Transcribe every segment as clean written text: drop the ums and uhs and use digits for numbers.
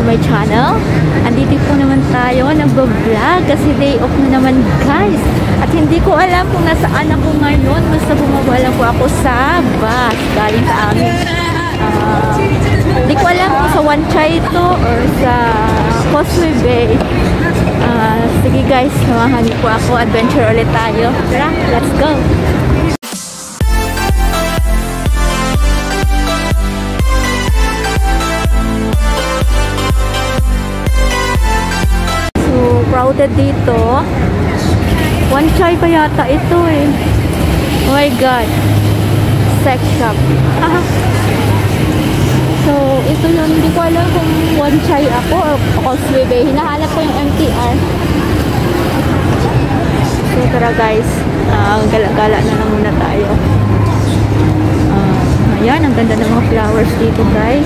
my channel. Andito po naman tayo, nagbablog kasi day off na naman guys. At hindi ko alam kung nasaan ako ngayon. Basta bumaba lang po ako sa bus galing sa amin. Hindi ko alam kung sa Wan Chai ito or sa Causeway Bay. Sige guys, samahan niyo po ako. Adventure ulit tayo. Tara, let's go! Crowded dito. Wan Chai pa yata ito eh. Oh my god. Sex shop. So, ito yun. Hindi ko alam kung Wan Chai ako o Causeway Bay. Hinahanap ko yung MTR. So, tara guys. Gala-gala na lang muna tayo. Ayan. Ang ganda ng mga flowers dito guys.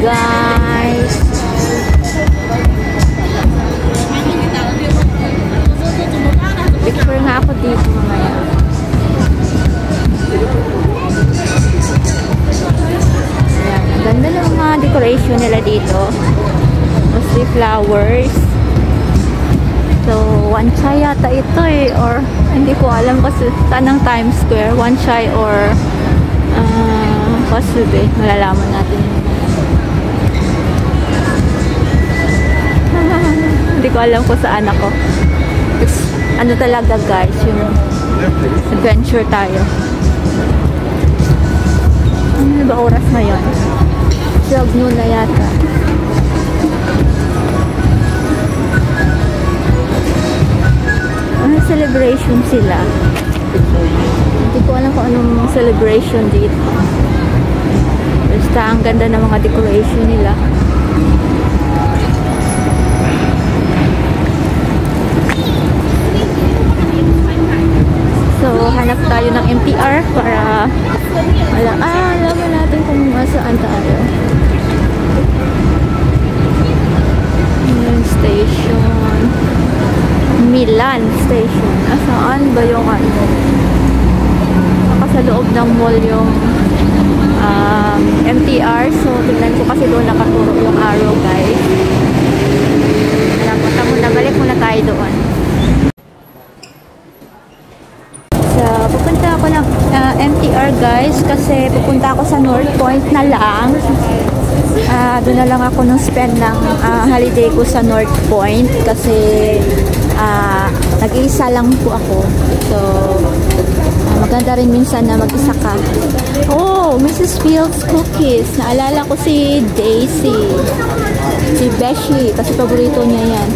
Guys, picture nga ako dito mamaya. Ayan, ganda ng mga decoration nila dito, mostly flowers. So Wan Chai yata ito eh, or hindi ko alam kasi saan ang Times Square, Wan Chai or Causeway Bay. Malalaman natin. Hindi ko alam kung saan ako. Ano talaga guys, yung adventure tayo. Ano ba oras ngayon? 12 noon na yata. Ano celebration sila? Hindi ko alam kung anong celebration dito. Basta ang ganda ng mga decoration nila. So, hanap tayo ng MTR para alam natin kung saan tayo. Station. Milan Station. Saan ba yung ano? Baka sa loob ng mall yung MTR. So, tingnan ko kasi doon nakaturo yung arrow, guys. Punta muna, balik muna tayo doon. So, pupunta ako ng MTR, guys, kasi pupunta ako sa North Point na lang. Doon na lang ako nung spend ng holiday ko sa North Point kasi nag-iisa lang po ako. So, maganda rin minsan na mag-isa ka. Oh, Mrs. Fields Cookies. Naalala ko si Daisy. Si Beshi. Kasi paborito niya yan.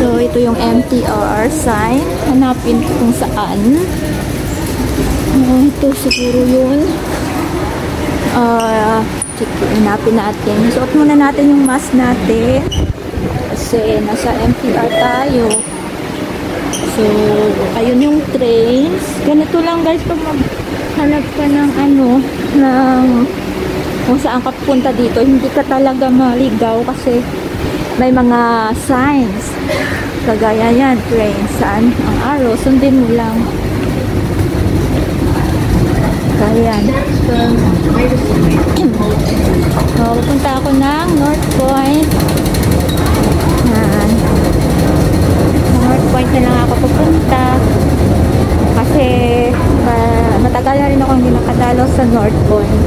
So, ito yung MTR sign. Hanapin ko kung saan. Ito siguro yun. Hanapin natin. Suot muna natin yung mask natin. Kasi nasa MTR tayo. So, ayun yung trains. Ganito lang, guys, pag maghanap ka ng kung saan ka pupunta dito, hindi ka talaga maligaw kasi may mga signs. Kagaya yan, train, saan ang arrow, sundin mo lang. Kaya yan. So, pupunta ako ng North Point. Yan. North Point na lang ako pupunta kasi matagal na rin ako hindi nakadalo sa North Point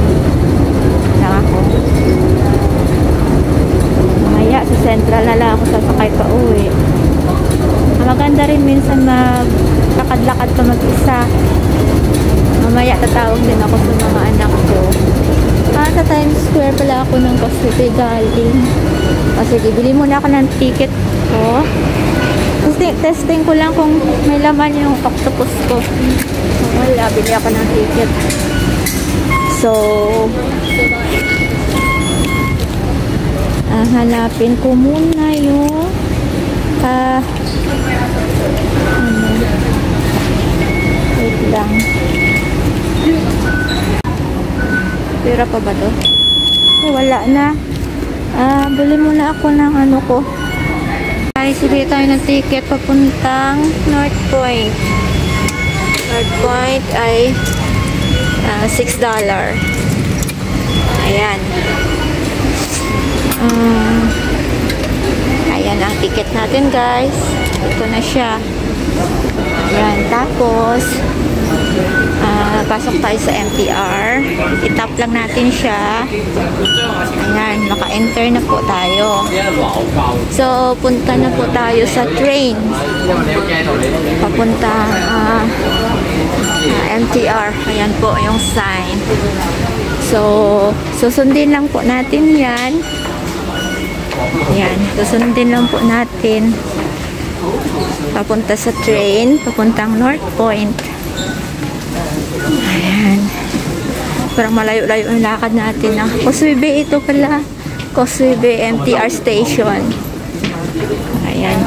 na ako. Mamaya sa Central na lang ako sasakay pa uwi. Maganda rin minsan maglakad-lakad pa mag-isa. Mamaya tatawag din ako sa mga anak ko. Sa Times Square pala ako ng Cavite galing. Kasi bibili muna ako ng ticket ko. Testing ko lang kung may laman yung octopus ko. Wala, bili ako ng ticket. So, hanapin ko muna yung wait lang. Pira pa ba to? Wala na. Bili muna ako ng ko. Bili tayo ng ticket papuntang North Point. North Point ay $6. Ayan. Ayan ang ticket natin, guys. Ito na siya. Ayan. Tapos pasok tayo sa MTR. I-tap lang natin siya. Ayan, naka-enter na po tayo. So, punta na po tayo sa train. Papunta MTR. Ayan po yung sign. So, susundin lang po natin yan. Ayan, susundin lang po natin. Papunta sa train. Papuntang North Point. Ayan. Parang malayo-layo ang lakad natin. Causeway Bay ito pala. Causeway Bay MTR Station. Ayan.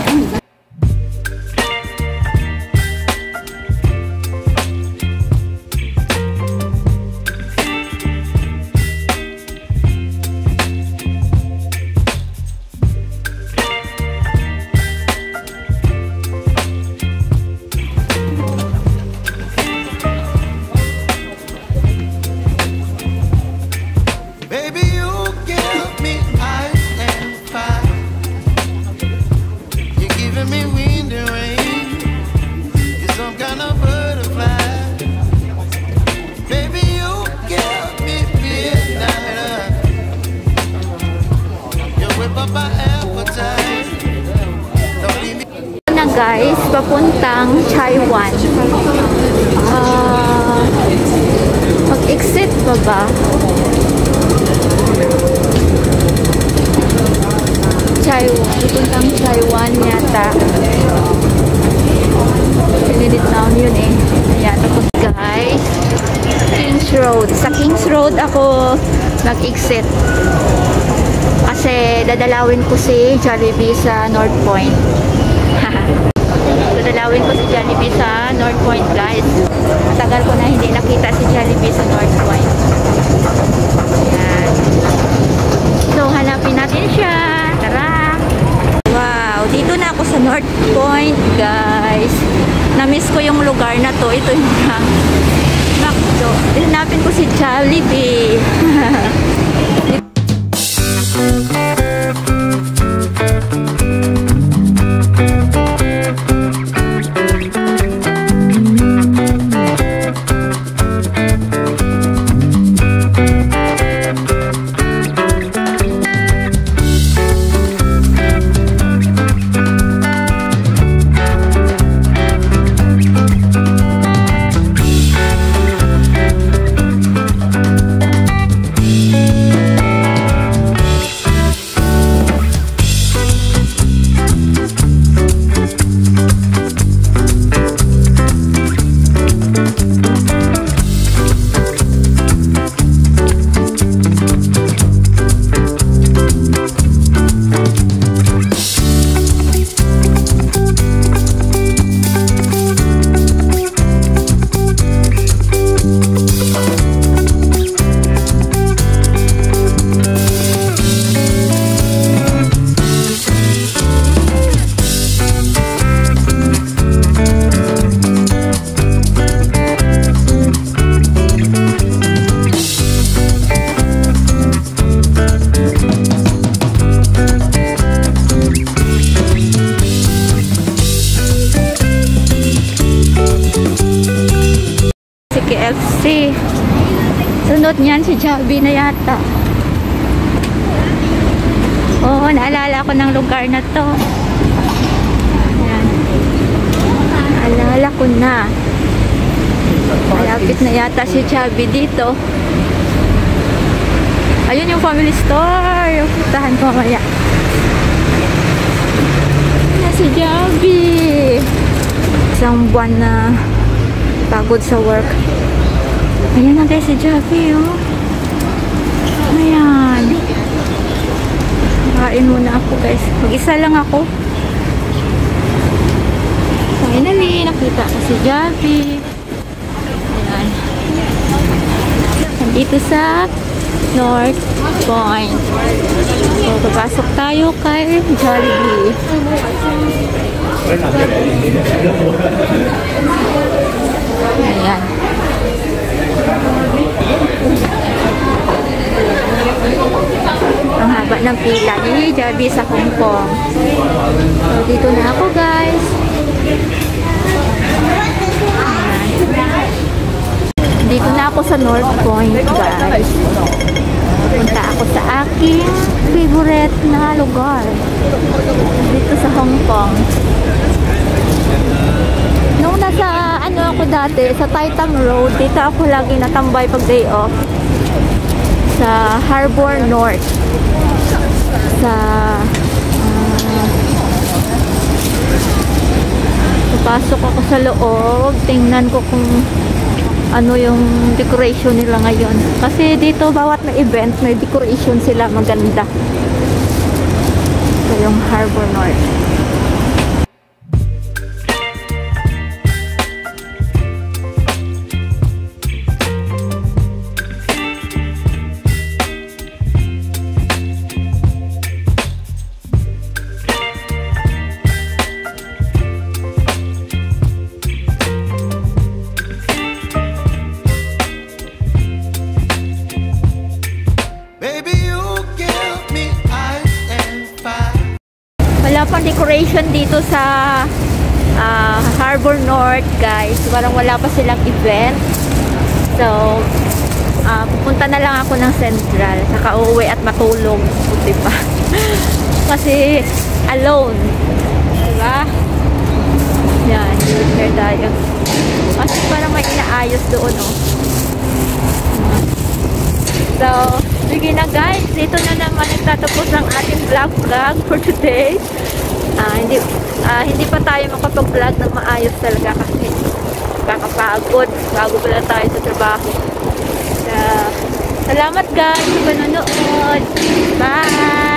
Guys, papuntang Taiwan. Mag-exit pa ba? Taiwan. Papuntang Taiwan yata. Pinilid town yun eh. Ayan, tapos guys. Kings Road. Sa Kings Road ako mag-exit. Kasi dadalawin ko si Jollibee sa North Point. Dadalawin ko si Jollibee sa North Point, guys. Matagal ko na hindi nakita si Jollibee sa North Point. Ayan. So, hanapin natin siya. Tara! Wow! Dito na ako sa North Point, guys. Na-miss ko yung lugar na to. Ito yung McDo. Hanapin ko si Jollibee. KFC. Sunod niyan si Jollibee na yata. Oo, naalala ko ng lugar na to. Ayan. Naalala ko na. Malapit na yata si Jollibee dito. Ayun yung family store. Puntahan ko mamaya. Ayan si Jollibee. Isang buwan na pagod sa work. Ayan na guys si Jollibee, oh. Ayan. Kain muna ako guys. Mag-isa lang ako. Finally, nakita ko si Jollibee. Ayan. Nandito sa North Point. So, papasok tayo kay Jollibee. Ayan. Ang haba ng pila ni Jollibee sa Hong Kong. So, dito na ako guys. Ayan. Dito na ako sa North Point guys. Punta ako sa aking favorite na lugar. Dito sa Hong Kong. Nung nasa ako dati, sa Taitam Road, dito ako lagi natambay pag day off. Sa Harbor North. Sa pasok ako sa loob, tingnan ko kung ano yung decoration nila ngayon. Kasi dito bawat na event may decoration sila maganda. So yung Harbor North. Wala pang decoration dito sa Harbor North guys. Wala pa silang event. So pupunta na lang ako ng Central, saka uuwi at matulog, diba? Kasi alone, diba? Yan, here tayo. Kasi parang may inaayos doon, oh. So sige na guys, dito na naman nagtatapos ang ating vlog for today. Hindi pa tayo makapag-vlog na maayos talaga kasi kakapagod bago pala tayo sa trabaho. Salamat guys sa panonood. Bye!